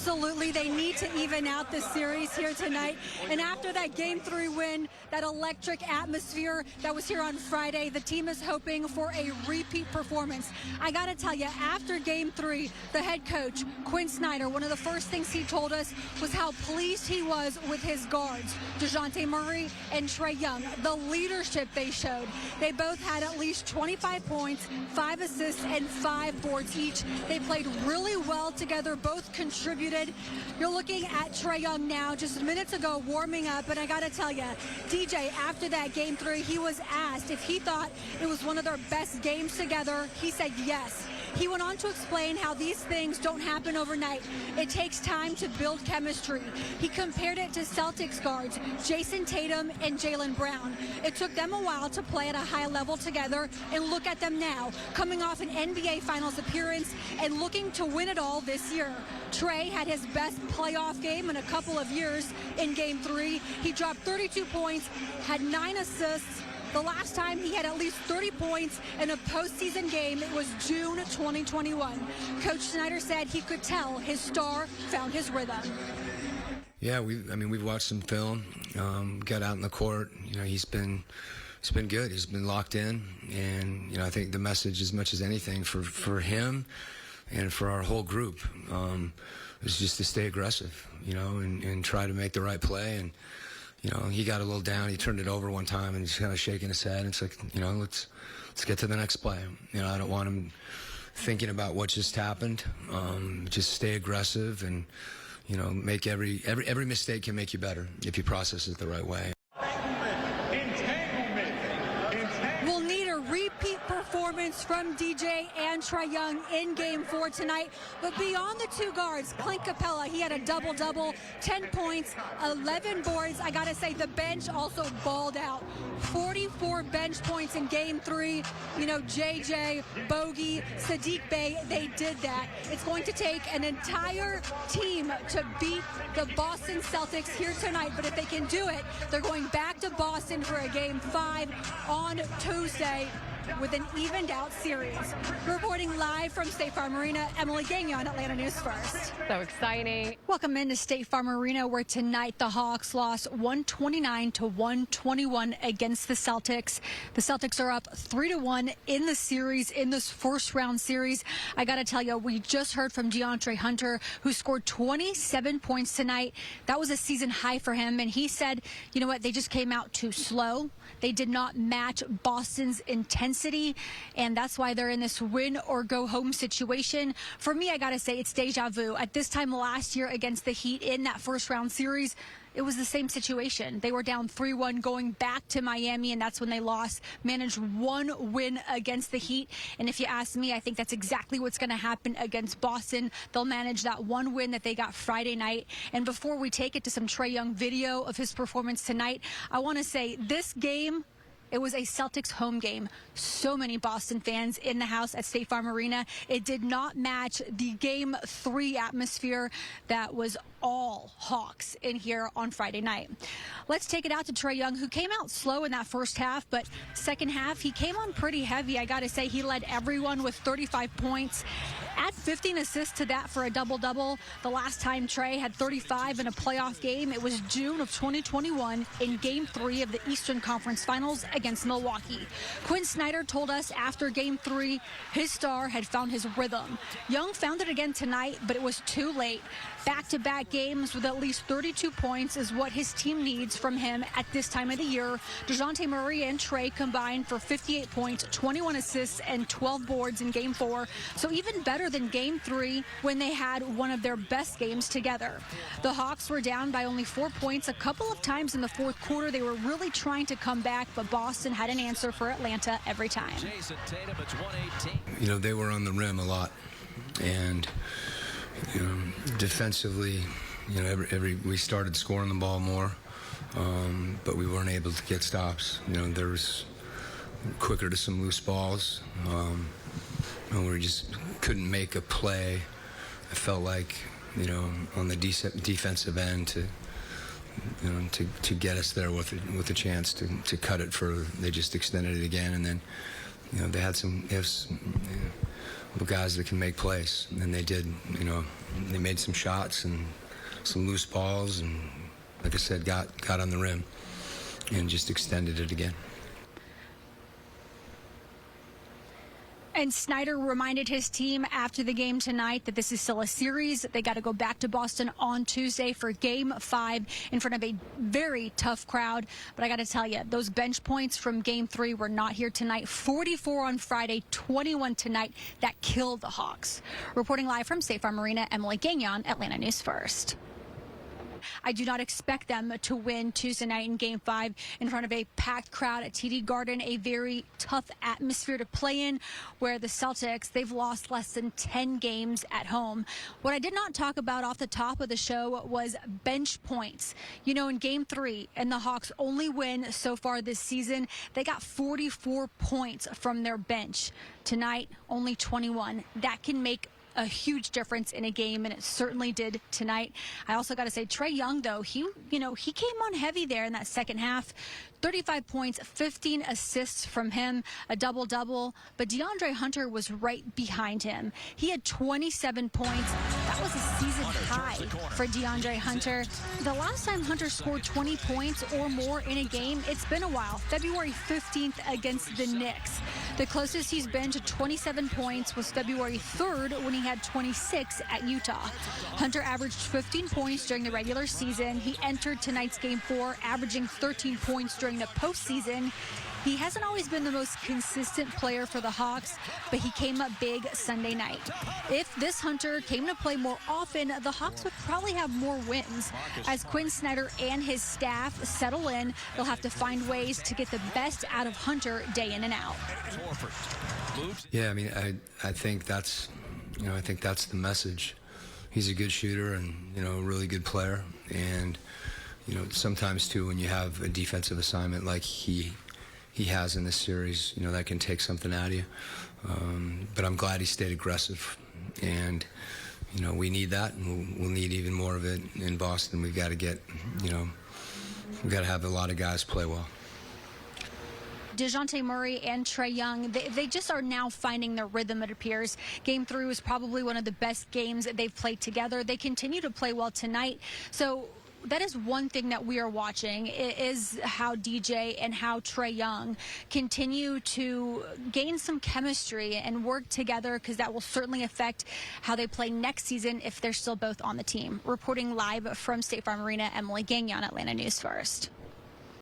Absolutely. They need to even out the series here tonight. And after that Game 3 win, that electric atmosphere that was here on Friday, the team is hoping for a repeat performance. I got to tell you, after Game 3, the head coach, Quinn Snyder, one of the first things he told us was how pleased he was with his guards, DeJounte Murray and Trae Young, the leadership they showed. They both had at least 25 points, 5 assists, and 5 boards each. They played really well together, both contributed. You're looking at Trae Young now, just minutes ago, warming up, and I got to tell you, DJ, after that Game 3, he was asked if he thought it was one of their best games together. He said yes. He went on to explain how these things don't happen overnight. It takes time to build chemistry. He compared it to Celtics guards, Jason Tatum and Jaylen Brown. It took them a while to play at a high level together, and look at them now, coming off an NBA Finals appearance and looking to win it all this year. Trae had his best playoff game in a couple of years in Game 3. He dropped 32 points, had 9 assists. The last time he had at least 30 points in a postseason game, it was June 2021. Coach Snyder said he could tell his star found his rhythm. Yeah, we've watched some film, got out in the court. He's been good. He's been locked in, and I think the message, as much as anything, for him and for our whole group, is just to stay aggressive, and try to make the right play. And he got a little down. He turned it over one time and he's kind of shaking his head. It's like, let's get to the next play. I don't want him thinking about what just happened. Just stay aggressive and, make every mistake can make you better if you process it the right way. We'll need a repeat performance from DJ and Trae Young in Game 4 tonight. But beyond the two guards, Clint Capella, he had a double-double, 10 points, 11 boards. I got to say, the bench also balled out. 44 bench points in Game 3. JJ, Bogey, Sadiq Bey, they did that. It's going to take an entire team to beat the Boston Celtics here tonight. But if they can do it, they're going back to Boston for a Game 5 on Tuesday with an evened out series. Reporting live from State Farm Arena, Emily Gagnon, Atlanta News First. So exciting. Welcome into State Farm Arena, where tonight the Hawks lost 129-121 against the Celtics. The Celtics are up 3-1 in the series, in this first round series. I got to tell you, we just heard from DeAndre Hunter, who scored 27 points tonight. That was a season high for him. And he said, you know what, they just came out too slow. They did not match Boston's intensity, and that's why they're in this win or go home situation. For me, I got to say, it's deja vu. At this time last year against the Heat in that first round series, it was the same situation. They were down 3-1 going back to Miami, and that's when they lost. Managed one win against the Heat. And if you ask me, I think that's exactly what's going to happen against Boston. They'll manage that one win that they got Friday night. And before we take it to some Trae Young video of his performance tonight, I want to say this game, it was a Celtics home game. So many Boston fans in the house at State Farm Arena. It did not match the Game 3 atmosphere that was all Hawks in here on Friday night. Let's take it out to Trae Young, who came out slow in that first half, but second half, he came on pretty heavy. I got to say, he led everyone with 35 points. Add 15 assists to that for a double-double. The last time Trae had 35 in a playoff game, it was June of 2021 in Game 3 of the Eastern Conference Finals against Milwaukee. Quinn Snyder told us after Game 3, his star had found his rhythm. Young found it again tonight, but it was too late. Back-to-back games with at least 32 points is what his team needs from him at this time of the year. DeJounte Murray and Trae combined for 58 points, 21 assists, and 12 boards in Game 4. So even better than Game 3 when they had one of their best games together. The Hawks were down by only 4 points a couple of times in the fourth quarter. They were really trying to come back, but Boston had an answer for Atlanta every time. They were on the rim a lot, and defensively, we started scoring the ball more, but we weren't able to get stops. There was quicker to some loose balls, and we just couldn't make a play. I felt like, on the defensive end to get us there with a chance to cut it further. They just extended it again, and then they had some ifs, guys that can make plays, and they did. They made some shots and some loose balls, and like I said, got on the rim and just extended it again. And Snyder reminded his team after the game tonight that this is still a series. They got to go back to Boston on Tuesday for Game 5 in front of a very tough crowd. But I got to tell you, those bench points from Game 3 were not here tonight. 44 on Friday, 21 tonight. That killed the Hawks. Reporting live from State Farm Arena, Emily Gagnon, Atlanta News First. I do not expect them to win Tuesday night in Game 5 in front of a packed crowd at TD Garden, a very tough atmosphere to play in, where the Celtics, they've lost less than 10 games at home. What I did not talk about off the top of the show was bench points. In Game 3, and the Hawks only win so far this season, they got 44 points from their bench. Tonight, only 21. That can make a huge difference in a game, and it certainly did tonight. I also got to say, Trae Young, though, he came on heavy there in that second half. 35 points, 15 assists from him, a double-double. But DeAndre Hunter was right behind him. He had 27 points. That was a season high for DeAndre Hunter. The last time Hunter scored 20 points or more in a game, it's been a while. February 15th against the Knicks. The closest he's been to 27 points was February 3rd when he had 26 at Utah. Hunter averaged 15 points during the regular season. He entered tonight's Game 4, averaging 13 points during the postseason. He hasn't always been the most consistent player for the Hawks, but he came up big Sunday night. If this Hunter came to play more often, the Hawks would probably have more wins. As Quinn Snyder and his staff settle in, they'll have to find ways to get the best out of Hunter day in and out. Yeah, I think that's, the message. He's a good shooter and, a really good player. And, sometimes too, when you have a defensive assignment like he has in this series, that can take something out of you. But I'm glad he stayed aggressive, and we need that, and we'll need even more of it in Boston. We've got to get, we've got to have a lot of guys play well. DeJounte Murray and Trae Young, they just are now finding their rhythm, it appears. Game 3 was probably one of the best games that they've played together. They continue to play well tonight. So that is one thing that we are watching, is how DJ and how Trae Young continue to gain some chemistry and work together, because that will certainly affect how they play next season if they're still both on the team. Reporting live from State Farm Arena, Emily Gagnon, Atlanta News First.